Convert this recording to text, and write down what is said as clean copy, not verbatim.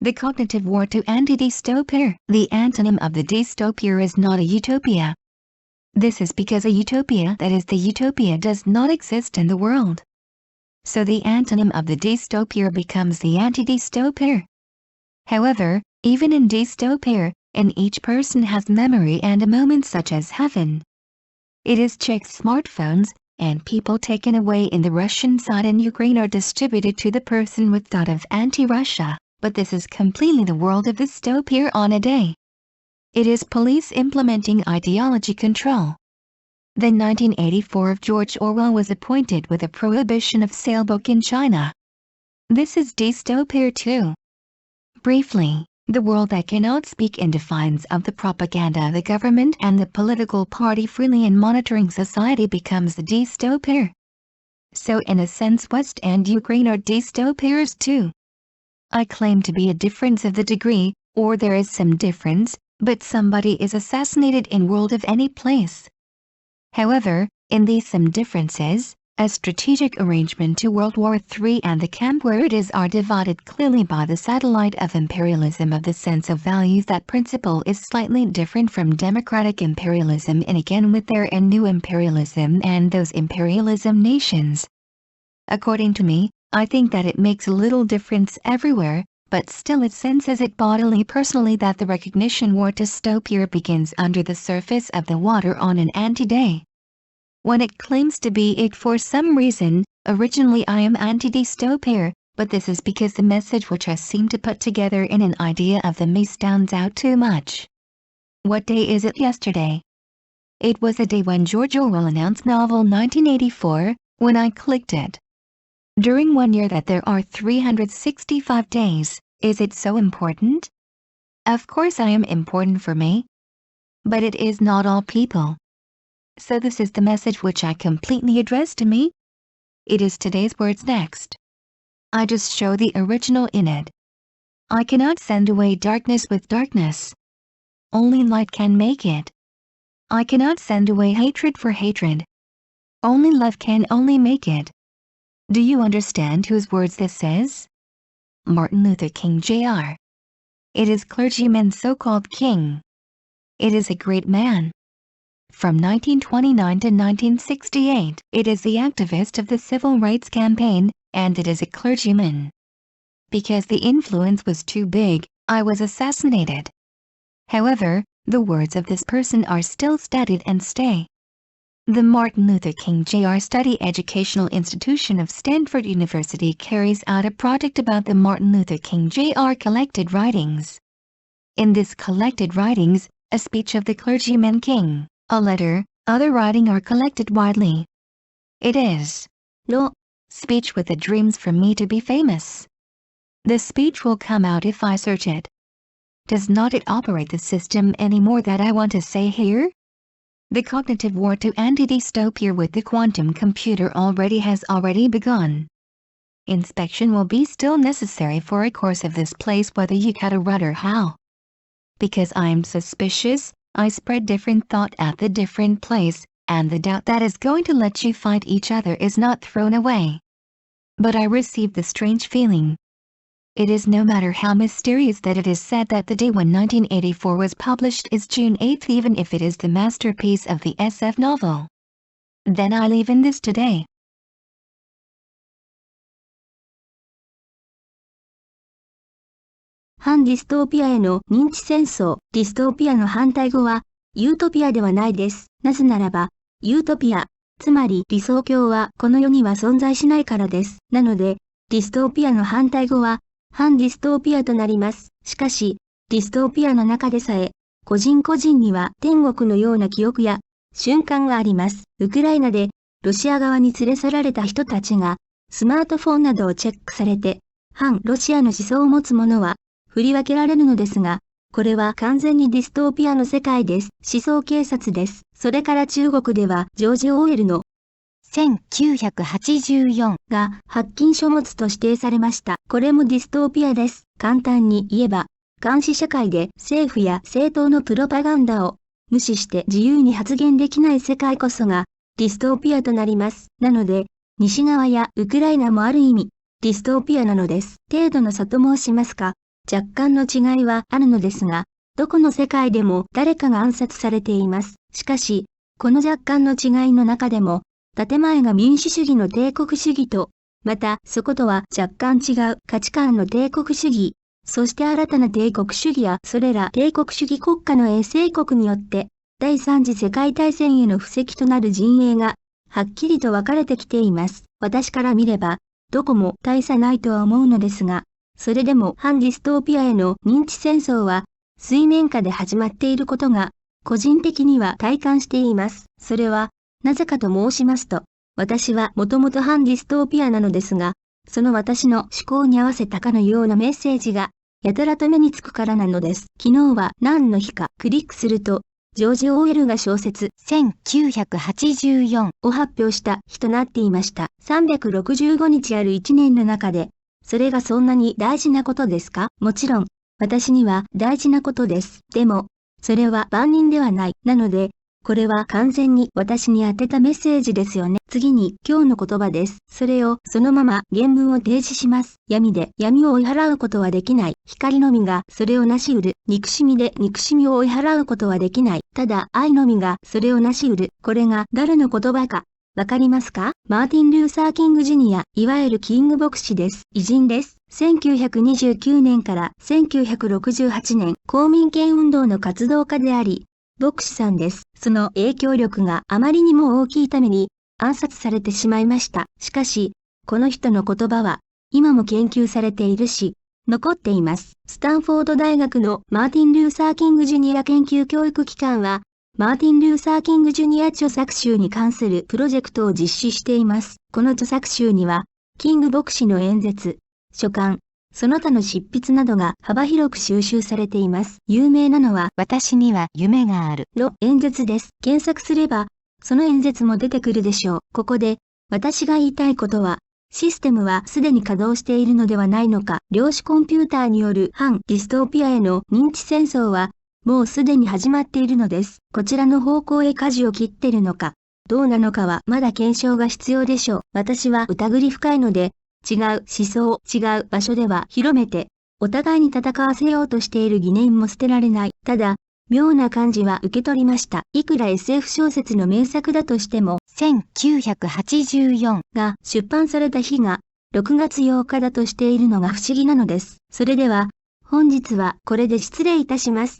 The cognitive war to anti-dystopia. The antonym of the dystopia is not a utopia. This is because a utopia, that is the utopia, does not exist in the world. So the antonym of the dystopia becomes the anti-dystopia. However, even in dystopia, and each person has memory and a moment such as heaven. It is checked smartphones, and people taken away in the Russian side and Ukraine are distributed to the person with thought of anti-Russia, but this is completely the world of dystopia on a day. It is police implementing ideology control. The 1984 of George Orwell was appointed with a prohibition of sale book in China. This is dystopia too. Briefly, the world that cannot speak in defiance of the propaganda the government and the political party freely in monitoring society becomes the dystopia. So in a sense West and Ukraine are dystopias too. I claim to be a difference of the degree, or there is some difference, but somebody is assassinated in world of any place. However, in these some differences, a strategic arrangement to World War III and the camp where it is are divided clearly by the satellite of imperialism of the sense of values. That principle is slightly different from democratic imperialism and again with their and new imperialism and those imperialism nations. According to me, I think that it makes a little difference everywhere, but still it senses it bodily personally that the recognition war dystopia begins under the surface of the water on an anti-day. When it claims to be it for some reason, originally I am anti-dystopia, but this is because the message which I seem to put together in an idea of the me stands out too much. What day is it yesterday? It was a day when George Orwell announced novel 1984, when I clicked it. During 1 year that there are 365 days, is it so important? Of course I am important for me. But it is not all people. So this is the message which I completely address to me. It is today's words next. I just show the original in it. I cannot send away darkness with darkness. Only light can make it. I cannot send away hatred for hatred. Only love can only make it. Do you understand whose words this is? Martin Luther King Jr. It is clergyman so-called king. It is a great man. From 1929 to 1968, it is the activist of the civil rights campaign, and it is a clergyman. Because the influence was too big, I was assassinated. However, the words of this person are still studied and stay. The Martin Luther King Jr. Study Educational Institution of Stanford University carries out a project about the Martin Luther King Jr. collected writings. In this collected writings, a speech of the clergyman King, a letter, other writing are collected widely. It is no speech with the dreams for me to be famous. The speech will come out if I search it. Does not it operate the system anymore that I want to say here? The cognitive war to anti-dystopia with the quantum computer has already begun. Inspection will be still necessary for a course of this place whether you cut a rudder how. Because I'm suspicious, I spread different thought at the different place, and the doubt that is going to let you fight each other is not thrown away. But I received the strange feeling. It is no matter how mysterious that it is said that the day when 1984 was published is June 8th even if it is the masterpiece of the SF novel. Then I live in this today. 反ディストーピアへの認知戦争。ディストーピアの反対語は、ユートピアではないです。なぜならば、ユートピア、つまり理想郷はこの世には存在しないからです。なので、ディストーピアの反対語は、反ディストーピアとなります。しかし、ディストーピアの中でさえ、個人個人には天国のような記憶や瞬間があります。ウクライナで、ロシア側に連れ去られた人たちが、スマートフォンなどをチェックされて、反ロシアの思想を持つ者は、振り分けられるのですが、これは完全にディストーピアの世界です。思想警察です。それから中国では、ジョージ・オーウェルの1984が発禁書物と指定されました。これもディストーピアです。簡単に言えば、監視社会で政府や政党のプロパガンダを無視して自由に発言できない世界こそがディストーピアとなります。なので、西側やウクライナもある意味、ディストーピアなのです。程度の差と申しますか。若干の違いはあるのですが、どこの世界でも誰かが暗殺されています。しかし、この若干の違いの中でも、建前が民主主義の帝国主義と、またそことは若干違う価値観の帝国主義、そして新たな帝国主義やそれら帝国主義国家の衛星国によって、第三次世界大戦への布石となる陣営が、はっきりと分かれてきています。私から見れば、どこも大差ないとは思うのですが、それでも反ディストーピアへの認知戦争は、水面下で始まっていることが、個人的には体感しています。それは、なぜかと申しますと、私はもともと反ディストーピアなのですが、その私の思考に合わせたかのようなメッセージが、やたらと目につくからなのです。昨日は何の日かクリックすると、ジョージ・オーウェルが小説1984を発表した日となっていました。365日ある1年の中で、それがそんなに大事なことですか？もちろん、私には大事なことです。でも、それは万人ではない。なので、これは完全に私に当てたメッセージですよね。次に今日の言葉です。それをそのまま原文を提示します。闇で闇を追い払うことはできない。光のみがそれを成し得る。憎しみで憎しみを追い払うことはできない。ただ愛のみがそれを成し得る。これが誰の言葉か。わかりますか？マーティン・ルーサー・キング・ジュニア、いわゆるキング牧師です。偉人です。1929年から1968年、公民権運動の活動家であり、牧師さんです。その影響力があまりにも大きいために暗殺されてしまいました。しかし、この人の言葉は今も研究されているし、残っています。スタンフォード大学のマーティン・ルーサー・キング・ジュニア研究教育機関は、マーティン・ルーサー・キング・ジュニア著作集に関するプロジェクトを実施しています。この著作集には、キング牧師の演説、書簡、その他の執筆などが幅広く収集されています。有名なのは、私には夢があるの演説です。検索すれば、その演説も出てくるでしょう。ここで、私が言いたいことは、システムはすでに稼働しているのではないのか。量子コンピューターによる反ディストーピアへの認知戦争は、もうすでに始まっているのです。こちらの方向へ舵を切ってるのか、どうなのかはまだ検証が必要でしょう。私は疑り深いので、違う思想、違う場所では広めて、お互いに戦わせようとしている疑念も捨てられない。ただ、妙な感じは受け取りました。いくら SF 小説の名作だとしても、1984が出版された日が6月8日だとしているのが不思議なのです。それでは、本日はこれで失礼いたします。